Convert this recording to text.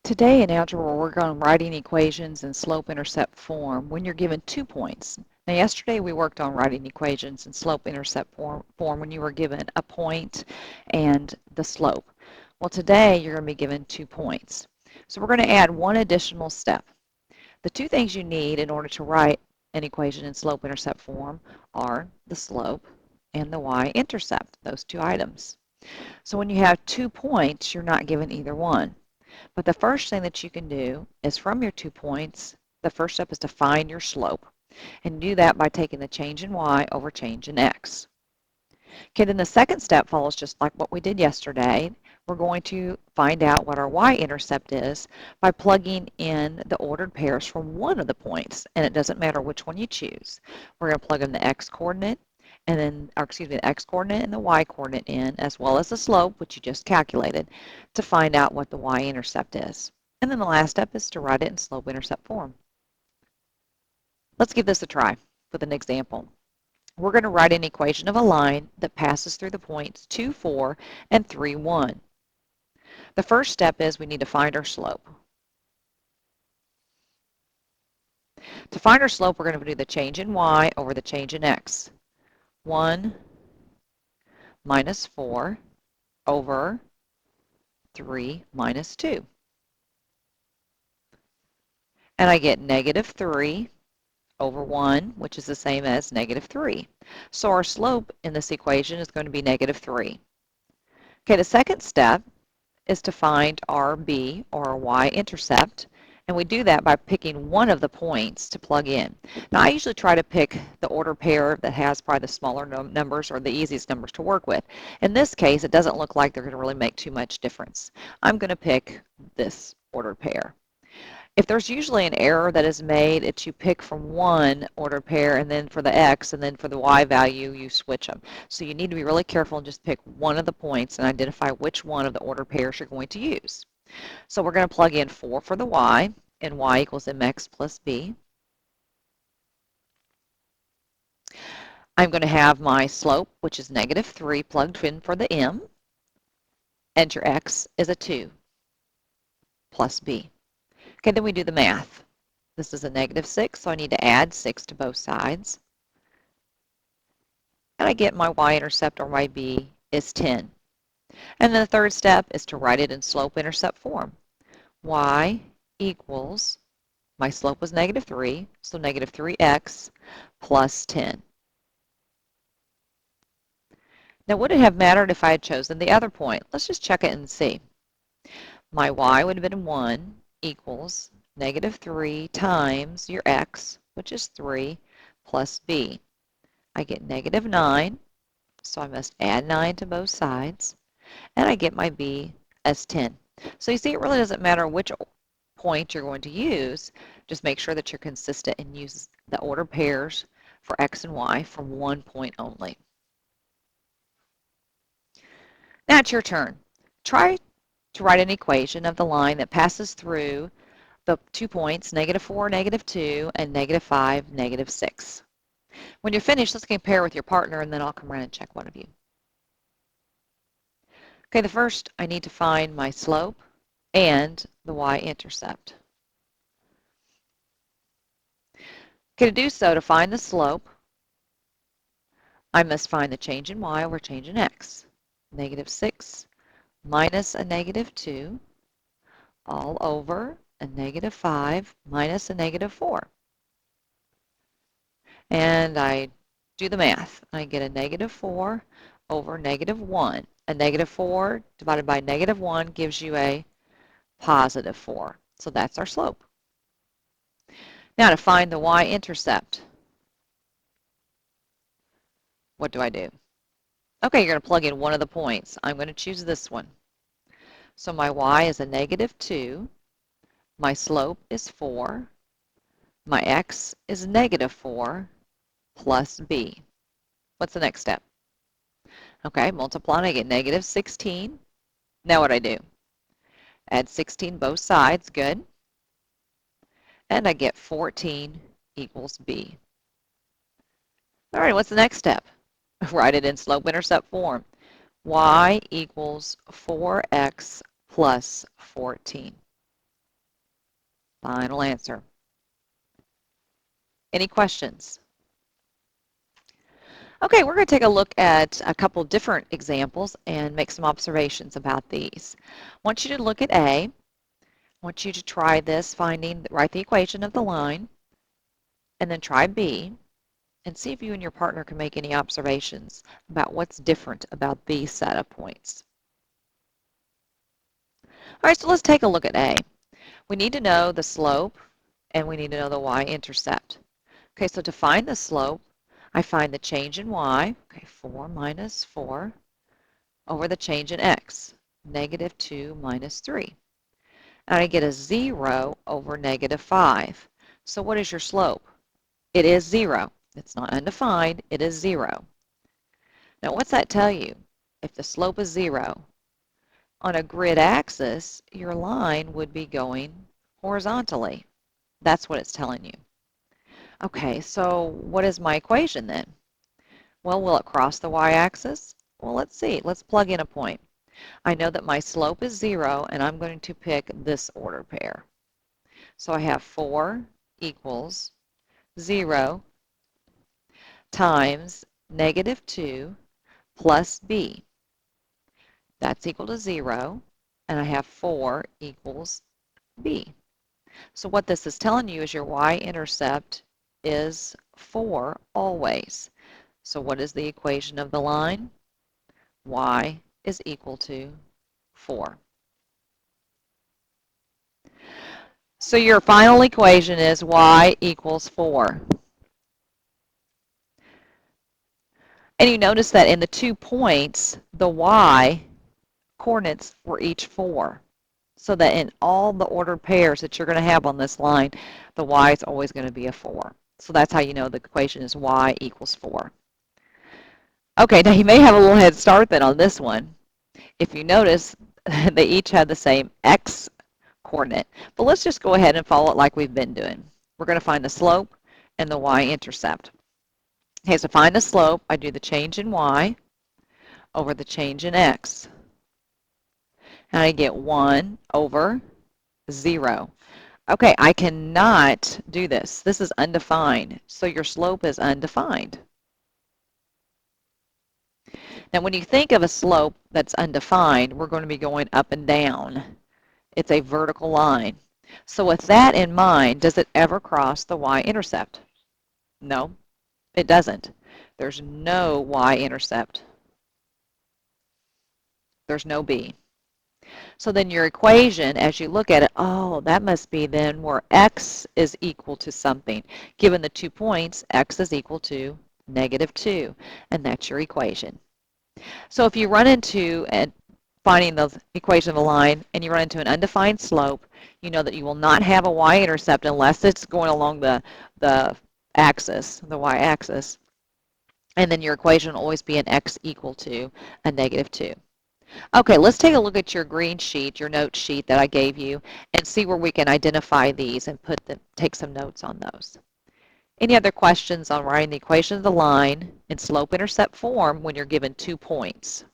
Today in Algebra, we're working on writing equations in slope-intercept form when you're given 2 points. Now, yesterday we worked on writing equations in slope-intercept form when you were given a point and the slope. Well, today you're going to be given 2 points. So we're going to add one additional step. The two things you need in order to write an equation in slope-intercept form are the slope and the y-intercept, those two items. So when you have 2 points, you're not given either one. But the first thing that you can do is from your 2 points, the first step is to find your slope. And do that by taking the change in y over change in x. Okay, then the second step follows just like what we did yesterday. We're going to find out what our y-intercept is by plugging in the ordered pairs from one of the points. And it doesn't matter which one you choose. We're going to plug in the x-coordinate and then, or excuse me, the x-coordinate and the y-coordinate in, as well as the slope, which you just calculated, to find out what the y-intercept is. And then the last step is to write it in slope-intercept form. Let's give this a try with an example. We're going to write an equation of a line that passes through the points 2, 4, and 3, 1. The first step is we need to find our slope. To find our slope, we're going to do the change in y over the change in x. 1 minus 4 over 3 minus 2. And I get negative 3 over 1, which is the same as negative 3. So our slope in this equation is going to be negative 3. Okay, the second step is to find our b, or our y-intercept, and we do that by picking one of the points to plug in. Now, I usually try to pick the order pair that has probably the smaller numbers or the easiest numbers to work with. In this case, it doesn't look like they're going to really make too much difference. I'm going to pick this order pair. If there's usually an error that is made, it's you pick from one ordered pair, and then for the x, and then for the y value, you switch them. So you need to be really careful and just pick one of the points and identify which one of the ordered pairs you're going to use. So we're going to plug in 4 for the y, and y equals mx plus b. I'm going to have my slope, which is negative 3, plugged in for the m, and your x is a 2 plus b. Okay, then we do the math. This is a negative 6, so I need to add 6 to both sides. And I get my y-intercept, or my b, is 10. And then the third step is to write it in slope-intercept form. Y equals, my slope was negative 3, so negative 3x plus 10. Now, would it have mattered if I had chosen the other point? Let's just check it and see. My y would have been 1 equals negative 3 times your x, which is 3, plus b. I get negative 9, so I must add 9 to both sides, and I get my b as 10. So you see, it really doesn't matter which point you're going to use. Just make sure that you're consistent and use the order pairs for x and y from one point only. Now it's your turn. Try to write an equation of the line that passes through the 2 points, negative 4, negative 2, and negative 5, negative 6. When you're finished, let's compare with your partner, and then I'll come around and check one of you. Okay, the first, I need to find my slope and the y-intercept. Okay, to do so, to find the slope, I must find the change in y over change in x. Negative 6 minus a negative 2 all over a negative 5 minus a negative 4. And I do the math. I get a negative 4 over negative 1. A negative 4 divided by negative 1 gives you a positive 4. So that's our slope. Now to find the y-intercept, what do I do? Okay, you're going to plug in one of the points. I'm going to choose this one. So my y is a negative 2. My slope is 4. My x is negative 4 plus b. What's the next step? Okay, multiply and I get negative 16. Now what do I do? Add 16 both sides, good. And I get 14 equals b. All right, what's the next step? Write it in slope-intercept form. Y equals 4x plus 14. Final answer. Any questions? Okay, we're going to take a look at a couple different examples and make some observations about these. I want you to look at A. I want you to try this, write the equation of the line, and then try B, and see if you and your partner can make any observations about what's different about these set of points. All right, so let's take a look at A. We need to know the slope, and we need to know the y-intercept. Okay, so to find the slope, I find the change in y, okay, 4 minus 4, over the change in x, negative 2 minus 3. And I get a 0 over negative 5. So what is your slope? It is 0. It's not undefined. It is 0. Now, what's that tell you? If the slope is 0, on a grid axis, your line would be going horizontally. That's what it's telling you. Okay, so what is my equation then? Well, will it cross the y-axis? Well, let's see. Let's plug in a point. I know that my slope is 0, and I'm going to pick this order pair. So I have 4 equals 0 times negative 2 plus b. That's equal to 0, and I have 4 equals b. So what this is telling you is your y-intercept is 4 always. So what is the equation of the line? Y is equal to 4. So your final equation is y equals 4. And you notice that in the 2 points, the y coordinates were each 4. So that in all the ordered pairs that you're going to have on this line, the y is always going to be a 4. So that's how you know the equation is y equals 4. Okay, now you may have a little head start then on this one. If you notice, they each have the same x coordinate. But let's just go ahead and follow it like we've been doing. We're going to find the slope and the y-intercept. Okay, so find the slope, I do the change in y over the change in x. And I get 1 over 0. Okay, I cannot do this. This is undefined, so your slope is undefined. Now, when you think of a slope that's undefined, we're going to be going up and down. It's a vertical line. So with that in mind, does it ever cross the y-intercept? No, it doesn't. There's no y-intercept. There's no b. So then your equation, as you look at it, oh, that must be then where x is equal to something. Given the 2 points, x is equal to negative 2, and that's your equation. So if you run into finding the equation of a line and you run into an undefined slope, you know that you will not have a y-intercept unless it's going along the axis, the y-axis. And then your equation will always be an x equal to a negative 2. Okay, let's take a look at your green sheet, your note sheet that I gave you, and see where we can identify these and take some notes on those. Any other questions on writing the equation of the line in slope-intercept form when you're given 2 points?